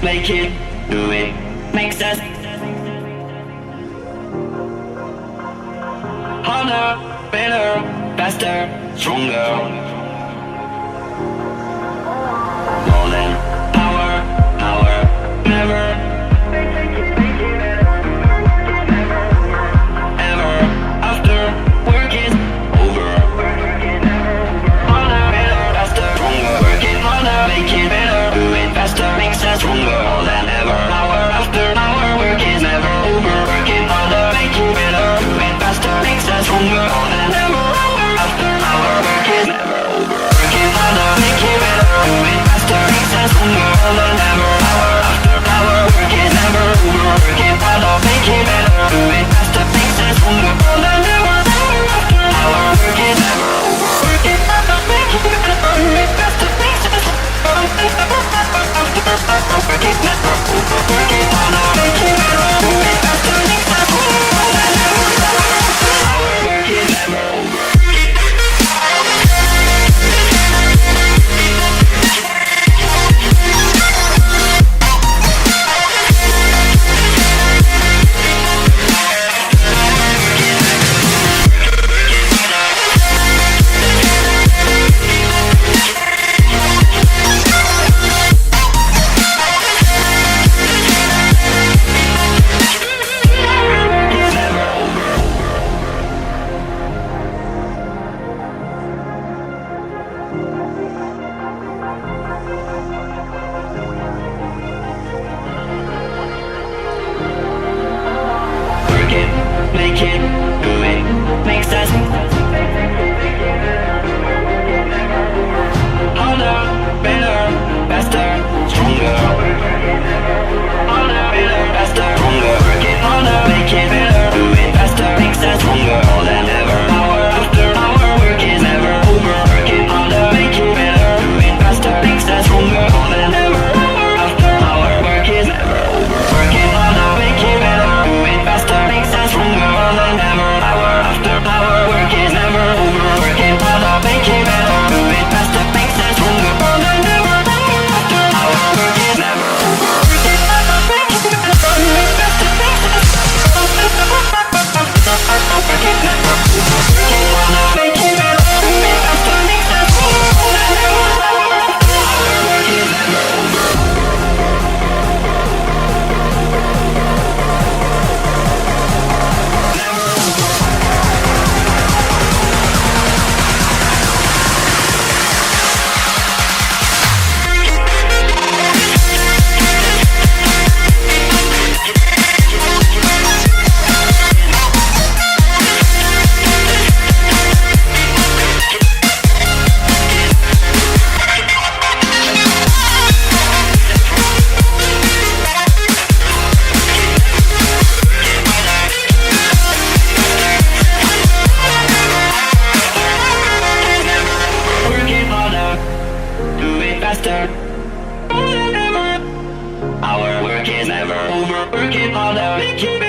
make it, do it, makes us harder, better, faster, stronger. More than power, never. Ever after work is over. Harder, better, faster, stronger. Working harder, make it better, do it faster, makes us stronger. More than ever. Hour after hour, work is never over. Working harder, make it better, do it faster, makes us stronger. More than ever. Hour after hour, work is never over. Working harder, make it better, do it faster, makes us stronger. More than ever. Hour after hour, work is never over. Working harder, make it better, do it faster, makes us stronger. More than ever. Hour after hour, work is never over. Working harder, make it better, do it faster, makes us stronger. Working never over. Working harder, make it better, do it faster, makes us stronger. More than ever. Hour, work is never over. Make it, do it, makes us harder, better, faster, stronger. Harder, better, faster, stronger. Working harder, make it better, do it faster, makes us stronger. More than ever. Hour after hour, work is never over. Working harder, make it better, do it faster, makes us stronger. More than ever. Hour after hour, work is never over. Working harder, make it better, do it faster, makes us stronger. More than ever. Hour after hour, work is never over. Working harder, make it better, do it faster, makes us stronger. More than ever. Hour after hour, work is never over. Working harder, make it better, do it faster, makes us stronger. Working never over. Working harder, make it better, do it faster, makes us stronger. More than ever. Hour after hour, work is never over. Working harder, do it faster, more than ever. Our work is never over. Working harder, make it better.